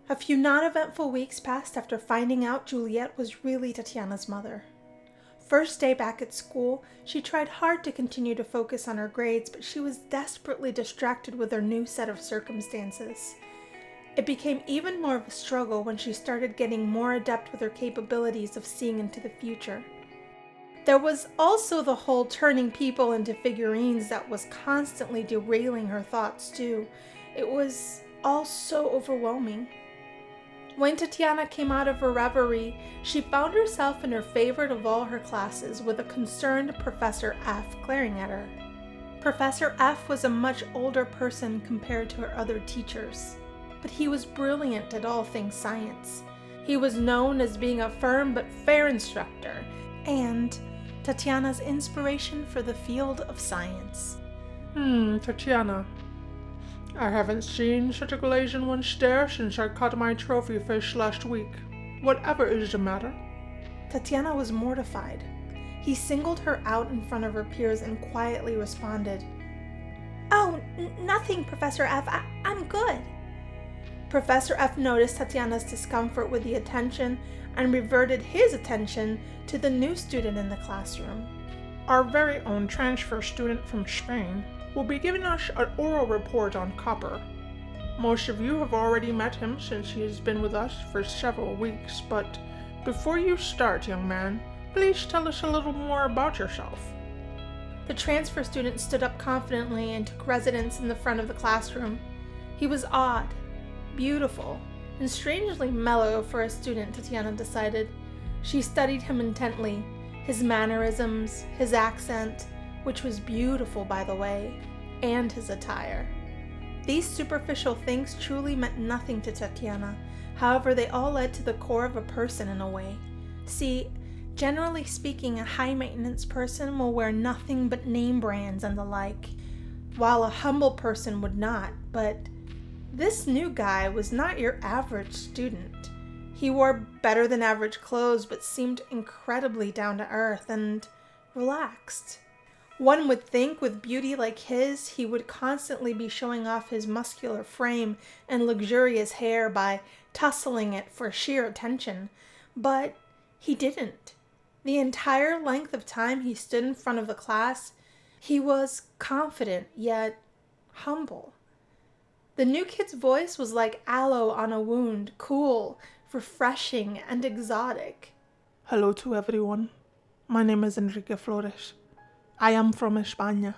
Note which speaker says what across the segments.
Speaker 1: A few non-eventful weeks passed after finding out Juliet was really Tatiana's mother. First day back at school, she tried hard to continue to focus on her grades, but she was desperately distracted with her new set of circumstances. It became even more of a struggle when she started getting more adept with her capabilities of seeing into the future. There was also the whole turning people into figurines that was constantly derailing her thoughts too. It was all so overwhelming. When Tatiana came out of her reverie, she found herself in her favorite of all her classes with a concerned Professor F glaring at her. Professor F was a much older person compared to her other teachers, but he was brilliant at all things science. He was known as being a firm but fair instructor, and Tatiana's inspiration for the field of science.
Speaker 2: Tatiana. I haven't seen such a glazing one stare since I caught my trophy fish last week. Whatever is the matter?
Speaker 1: Tatiana was mortified. He singled her out in front of her peers and quietly responded, "Oh, nothing, Professor F. I'm good." Professor F noticed Tatiana's discomfort with the attention and reverted his attention to the new student in the classroom.
Speaker 2: Our very own transfer student from Spain will be giving us an oral report on copper. Most of you have already met him since he has been with us for several weeks, but before you start, young man, please tell us a little more about yourself.
Speaker 1: The transfer student stood up confidently and took residence in the front of the classroom. He was odd, beautiful, and strangely mellow for a student, Tatiana decided. She studied him intently, his mannerisms, his accent, which was beautiful by the way, and his attire. These superficial things truly meant nothing to Tatiana. However, they all led to the core of a person in a way. See, generally speaking, a high-maintenance person will wear nothing but name brands and the like, while a humble person would not. But this new guy was not your average student. He wore better than average clothes, but seemed incredibly down to earth and relaxed. One would think with beauty like his, he would constantly be showing off his muscular frame and luxurious hair by tussling it for sheer attention. But he didn't. The entire length of time he stood in front of the class, he was confident yet humble. The new kid's voice was like aloe on a wound, cool, refreshing, and exotic.
Speaker 2: Hello to everyone. My name is Enrique Flores. I am from España.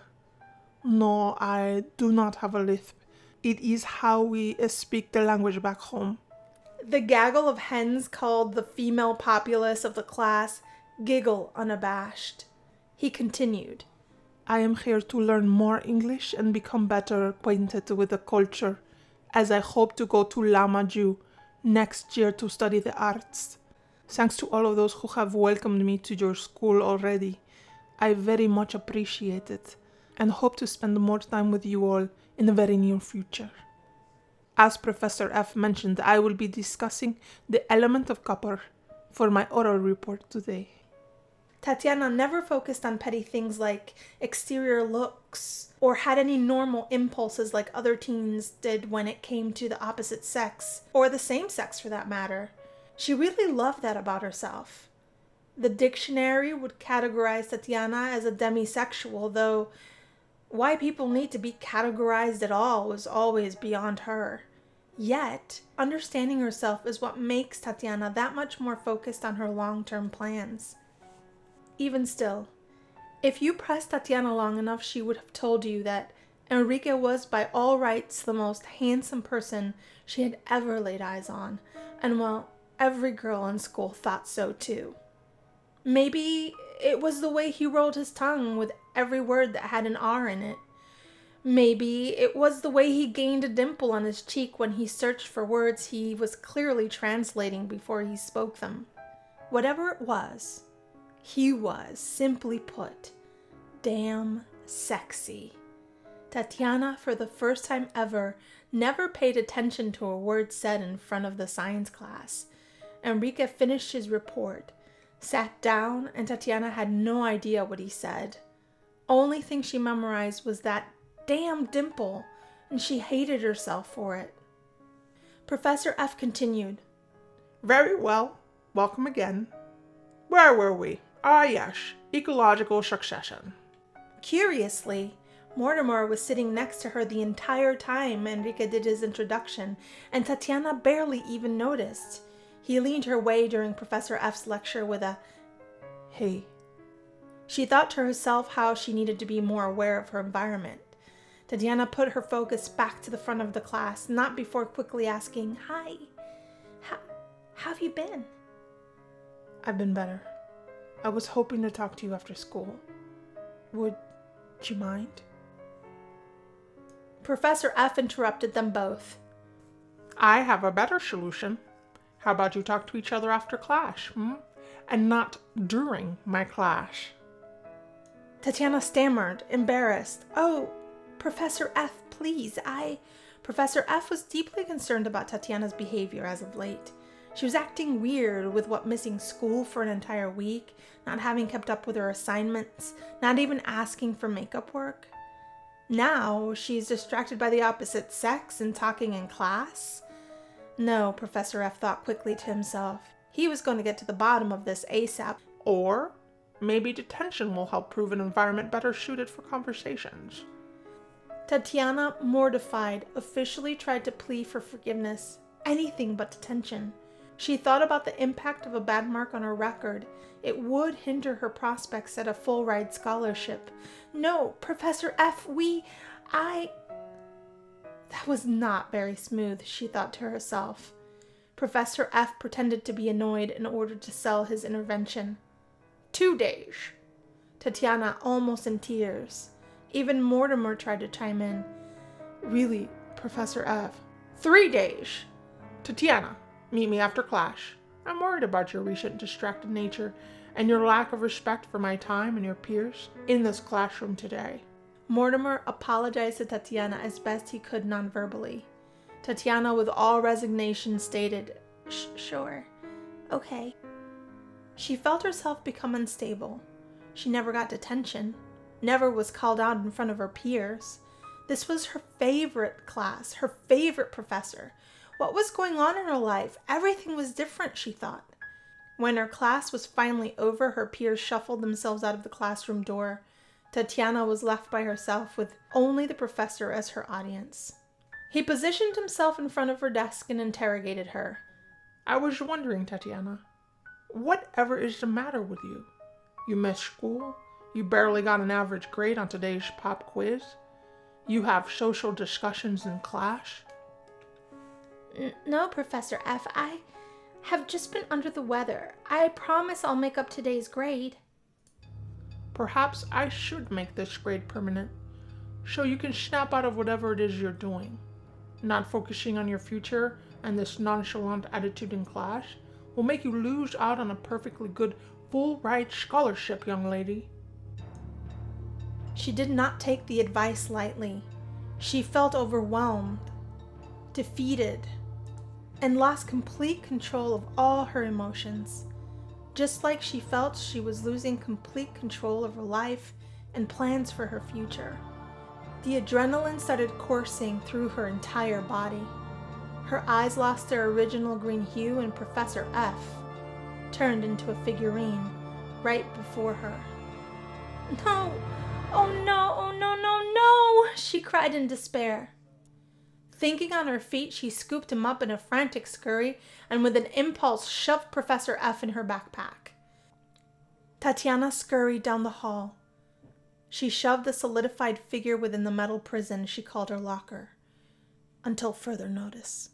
Speaker 2: No, I do not have a lisp. It is how we speak the language back home.
Speaker 1: The gaggle of hens called the female populace of the class giggle unabashed. He continued.
Speaker 2: I am here to learn more English and become better acquainted with the culture, as I hope to go to Lamaju next year to study the arts. Thanks to all of those who have welcomed me to your school already. I very much appreciate it and hope to spend more time with you all in the very near future. As Professor F mentioned, I will be discussing the element of copper for my oral report today.
Speaker 1: Tatiana never focused on petty things like exterior looks or had any normal impulses like other teens did when it came to the opposite sex, or the same sex for that matter. She really loved that about herself. The dictionary would categorize Tatiana as a demisexual, though why people need to be categorized at all was always beyond her. Yet, understanding herself is what makes Tatiana that much more focused on her long-term plans. Even still, if you pressed Tatiana long enough, she would have told you that Enrique was by all rights the most handsome person she had ever laid eyes on, and well, every girl in school thought so too. Maybe it was the way he rolled his tongue with every word that had an R in it. Maybe it was the way he gained a dimple on his cheek when he searched for words he was clearly translating before he spoke them. Whatever it was, he was, simply put, damn sexy. Tatiana, for the first time ever, never paid attention to a word said in front of the science class. Enrique finished his report, sat down, and Tatiana had no idea what he said. Only thing she memorized was that damn dimple, and she hated herself for it. Professor F continued.
Speaker 2: Very well. Welcome again. Where were we? Ah, yes. Ecological succession.
Speaker 1: Curiously, Mortimer was sitting next to her the entire time Enrique did his introduction, and Tatiana barely even noticed. He leaned her way during Professor F's lecture with a, "Hey." She thought to herself how she needed to be more aware of her environment. Tatiana put her focus back to the front of the class, not before quickly asking, "Hi, how have you been?"
Speaker 2: I've been better. I was hoping to talk to you after school. Would you mind?
Speaker 1: Professor F interrupted them both.
Speaker 2: I have a better solution. How about you talk to each other after class, and not during my class?
Speaker 1: Tatiana stammered, embarrassed. "Oh, Professor F, please, Professor F was deeply concerned about Tatiana's behavior as of late. She was acting weird with missing school for an entire week, not having kept up with her assignments, not even asking for makeup work. Now she's distracted by the opposite sex and talking in class. No, Professor F thought quickly to himself. He was going to get to the bottom of this ASAP.
Speaker 2: Or maybe detention will help prove an environment better suited for conversations.
Speaker 1: Tatiana, mortified, officially tried to plead for forgiveness. Anything but detention. She thought about the impact of a bad mark on her record. It would hinder her prospects at a full-ride scholarship. No, Professor F, That was not very smooth, she thought to herself. Professor F pretended to be annoyed in order to sell his intervention. 2 days. Tatiana almost in tears. Even Mortimer tried to chime in.
Speaker 2: Really, Professor F?
Speaker 1: 3 days.
Speaker 2: Tatiana, meet me after class. I'm worried about your recent distracted nature and your lack of respect for my time and your peers in this classroom today.
Speaker 1: Mortimer apologized to Tatiana as best he could non-verbally. Tatiana, with all resignation, stated, Sure. Okay. She felt herself become unstable. She never got detention, never was called out in front of her peers. This was her favorite class, her favorite professor. What was going on in her life? Everything was different, she thought. When her class was finally over, her peers shuffled themselves out of the classroom door. Tatiana was left by herself with only the professor as her audience. He positioned himself in front of her desk and interrogated her.
Speaker 2: I was wondering, Tatiana, whatever is the matter with you? You missed school? You barely got an average grade on today's pop quiz? You have social discussions in class?
Speaker 1: No, Professor F. I have just been under the weather. I promise I'll make up today's grade.
Speaker 2: Perhaps I should make this grade permanent, so you can snap out of whatever it is you're doing. Not focusing on your future and this nonchalant attitude in class will make you lose out on a perfectly good full-ride scholarship, young lady.
Speaker 1: She did not take the advice lightly. She felt overwhelmed, defeated, and lost complete control of all her emotions. Just like she felt she was losing complete control of her life and plans for her future. The adrenaline started coursing through her entire body. Her eyes lost their original green hue, and Professor F turned into a figurine right before her. No! Oh no! Oh no, no, no! She cried in despair. Thinking on her feet, she scooped him up in a frantic scurry and with an impulse shoved Professor F in her backpack. Tatiana scurried down the hall. She shoved the solidified figure within the metal prison she called her locker, until further notice.